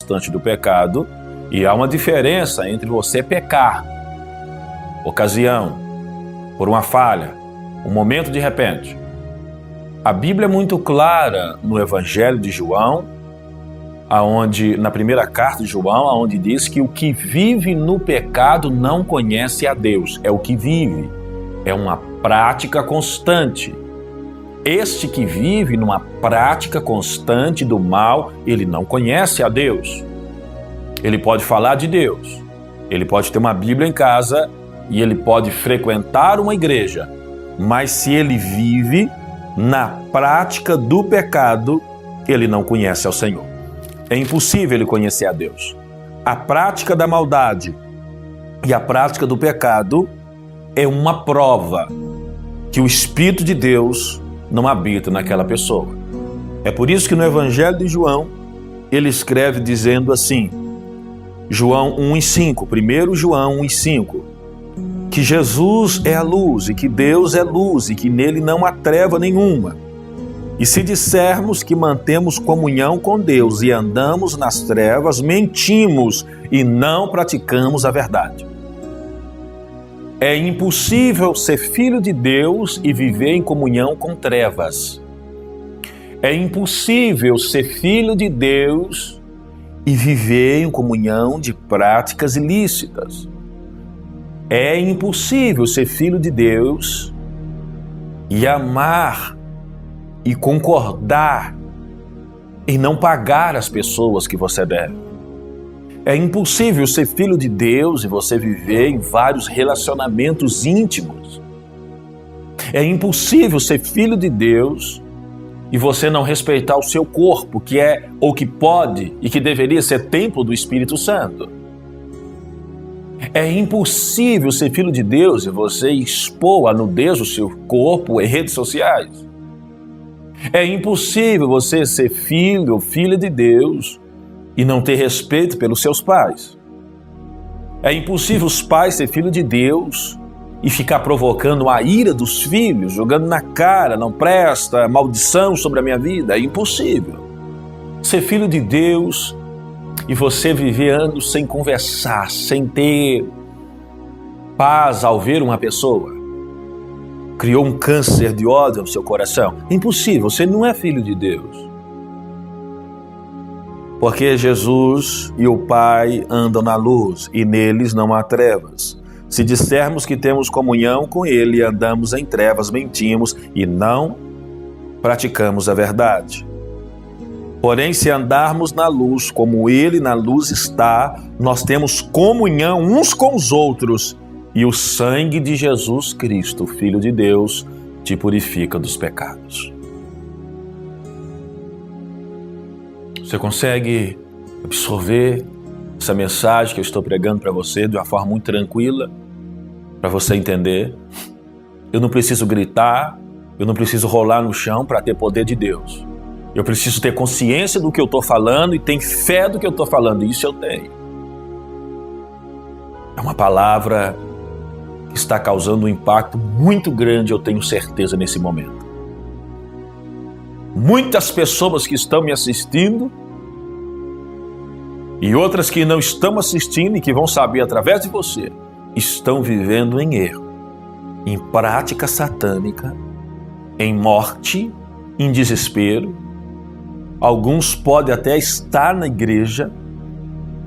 constante do pecado, e há uma diferença entre você pecar, ocasião, por uma falha, um momento de repente. A Bíblia é muito clara no Evangelho de João, na primeira carta de João, onde diz que o que vive no pecado não conhece a Deus. É o que vive, é uma prática constante. Este que vive numa prática constante do mal, ele não conhece a Deus. Ele pode falar de Deus, ele pode ter uma Bíblia em casa e ele pode frequentar uma igreja, mas se ele vive na prática do pecado, ele não conhece ao Senhor. É impossível ele conhecer a Deus. A prática da maldade e a prática do pecado é uma prova que o Espírito de Deus não habita naquela pessoa. É por isso que no Evangelho de João, ele escreve dizendo assim, João 1:5, 1 João 1:5, que Jesus é a luz e que Deus é luz e que nele não há treva nenhuma. E se dissermos que mantemos comunhão com Deus e andamos nas trevas, mentimos e não praticamos a verdade. É impossível ser filho de Deus e viver em comunhão com trevas. É impossível ser filho de Deus e viver em comunhão de práticas ilícitas. É impossível ser filho de Deus e amar e concordar em não pagar as pessoas que você deve. É impossível ser filho de Deus e você viver em vários relacionamentos íntimos. É impossível ser filho de Deus e você não respeitar o seu corpo, que é ou que pode e que deveria ser templo do Espírito Santo. É impossível ser filho de Deus e você expor a nudez do seu corpo em redes sociais. É impossível você ser filho ou filha de Deus e não ter respeito pelos seus pais. É impossível os pais ser filho de Deus e ficar provocando a ira dos filhos, jogando na cara, não presta, maldição sobre a minha vida. É impossível. Ser filho de Deus e você viver anos sem conversar, sem ter paz ao ver uma pessoa. Criou um câncer de ódio no seu coração. Impossível, você não é filho de Deus. Porque Jesus e o Pai andam na luz e neles não há trevas. Se dissermos que temos comunhão com Ele e andamos em trevas, mentimos e não praticamos a verdade. Porém, se andarmos na luz como Ele na luz está, nós temos comunhão uns com os outros e o sangue de Jesus Cristo, Filho de Deus, te purifica dos pecados. Você consegue absorver essa mensagem que eu estou pregando para você de uma forma muito tranquila, para você entender? Eu não preciso gritar, eu não preciso rolar no chão para ter poder de Deus. Eu preciso ter consciência do que eu estou falando e ter fé do que eu estou falando. Isso eu tenho. É uma palavra que está causando um impacto muito grande, eu tenho certeza, nesse momento. Muitas pessoas que estão me assistindo e outras que não estão assistindo e que vão saber através de você, estão vivendo em erro, em prática satânica, em morte, em desespero. Alguns podem até estar na igreja,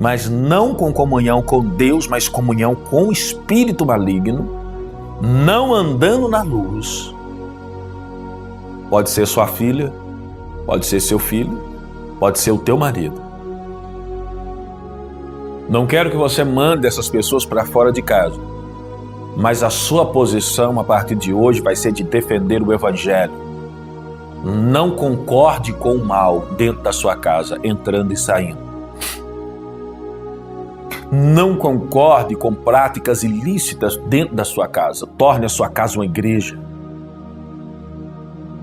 mas não com comunhão com Deus, mas comunhão com o espírito maligno, não andando na luz. Pode ser sua filha, pode ser seu filho, pode ser o teu marido. Não quero que você mande essas pessoas para fora de casa, mas a sua posição a partir de hoje vai ser de defender o Evangelho. Não concorde com o mal dentro da sua casa, entrando e saindo. Não concorde com práticas ilícitas dentro da sua casa. Torne a sua casa uma igreja.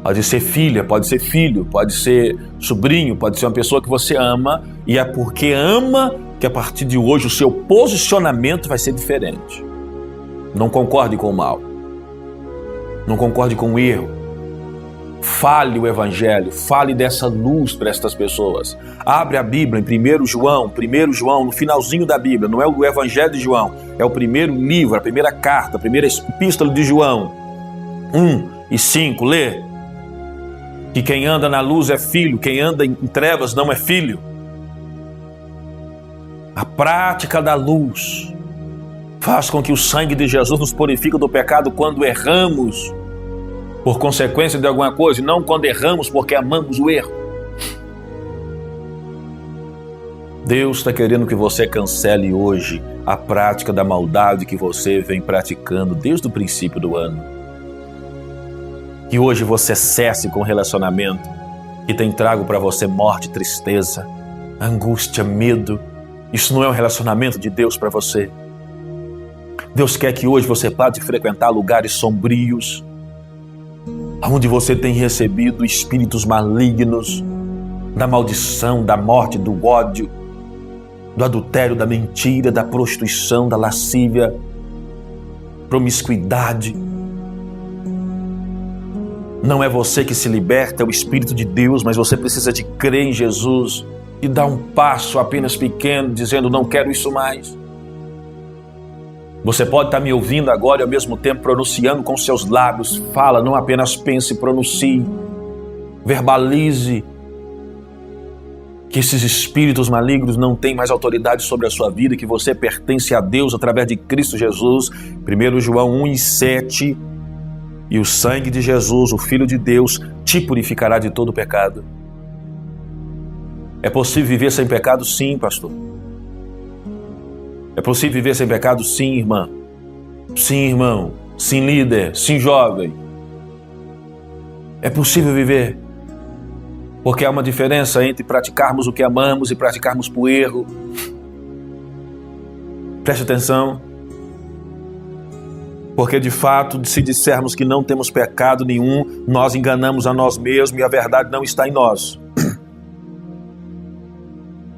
Pode ser filha, pode ser filho, pode ser sobrinho, pode ser uma pessoa que você ama, e é porque ama que a partir de hoje o seu posicionamento vai ser diferente. Não concorde com o mal. Não concorde com o erro. Fale o Evangelho, fale dessa luz para estas pessoas. Abre a Bíblia em 1 João, no finalzinho da Bíblia, não é o Evangelho de João, é o primeiro livro, a primeira carta, a primeira epístola de João. 1 e 5, lê. Que quem anda na luz é filho, quem anda em trevas não é filho. A prática da luz faz com que o sangue de Jesus nos purifique do pecado quando erramos por consequência de alguma coisa, e não quando erramos porque amamos o erro. Deus está querendo que você cancele hoje a prática da maldade que você vem praticando desde o princípio do ano. Que hoje você cesse com o relacionamento que tem trago para você morte, tristeza, angústia, medo. Isso não é um relacionamento de Deus para você. Deus quer que hoje você pare de frequentar lugares sombrios, onde você tem recebido espíritos malignos, da maldição, da morte, do ódio, do adultério, da mentira, da prostituição, da lascívia, promiscuidade. Não é você que se liberta, é o Espírito de Deus, mas você precisa de crer em Jesus e dar um passo apenas pequeno, dizendo, não quero isso mais. Você pode estar me ouvindo agora e ao mesmo tempo pronunciando com seus lábios. Fala, não apenas pense, pronuncie. Verbalize que esses espíritos malignos não têm mais autoridade sobre a sua vida, que você pertence a Deus através de Cristo Jesus. 1 João 1 e 7. E o sangue de Jesus, o Filho de Deus, te purificará de todo pecado. É possível viver sem pecado? Sim, pastor. É possível viver sem pecado? Sim, irmã. Sim, irmão. Sim, líder. Sim, jovem. É possível viver. Porque há uma diferença entre praticarmos o que amamos e praticarmos por erro. Preste atenção. Porque de fato, se dissermos que não temos pecado nenhum, nós enganamos a nós mesmos e a verdade não está em nós.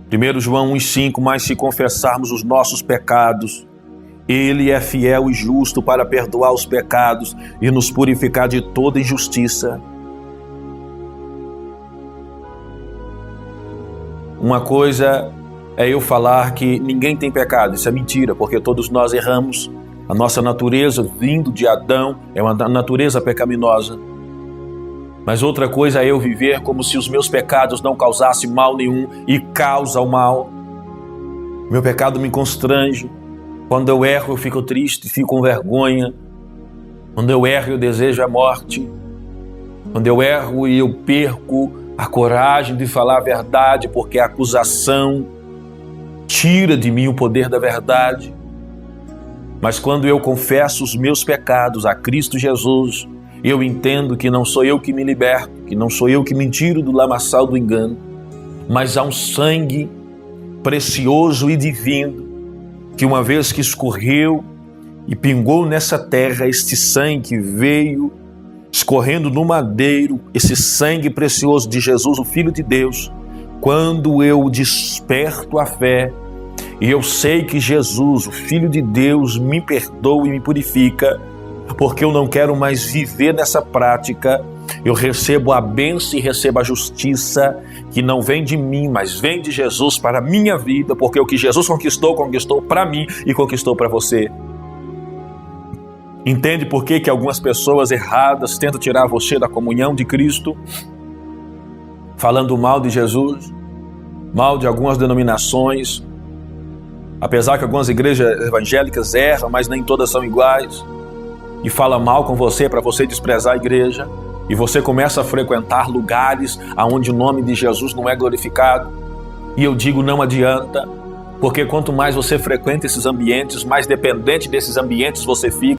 1 João 1,5, mas se confessarmos os nossos pecados, Ele é fiel e justo para perdoar os pecados e nos purificar de toda injustiça. Uma coisa é eu falar que ninguém tem pecado, isso é mentira, porque todos nós erramos. A nossa natureza, vindo de Adão, é uma natureza pecaminosa. Mas outra coisa é eu viver como se os meus pecados não causassem mal nenhum e causam mal. Meu pecado me constrange. Quando eu erro, eu fico triste, fico com vergonha. Quando eu erro, eu desejo a morte. Quando eu erro e eu perco a coragem de falar a verdade, porque a acusação tira de mim o poder da verdade. Mas quando eu confesso os meus pecados a Cristo Jesus, eu entendo que não sou eu que me liberto, que não sou eu que me tiro do lamaçal do engano, mas há um sangue precioso e divino, que uma vez que escorreu e pingou nessa terra, este sangue veio escorrendo no madeiro, esse sangue precioso de Jesus, o Filho de Deus. Quando eu desperto a fé, e eu sei que Jesus, o Filho de Deus, me perdoa e me purifica, porque eu não quero mais viver nessa prática, eu recebo a bênção e recebo a justiça que não vem de mim, mas vem de Jesus para a minha vida, porque o que Jesus conquistou, conquistou para mim e conquistou para você. Entende por que algumas pessoas erradas tentam tirar você da comunhão de Cristo, falando mal de Jesus, mal de algumas denominações, apesar que algumas igrejas evangélicas erram, mas nem todas são iguais, e fala mal com você para você desprezar a igreja, e você começa a frequentar lugares onde o nome de Jesus não é glorificado. E eu digo, não adianta, porque quanto mais você frequenta esses ambientes, mais dependente desses ambientes você fica.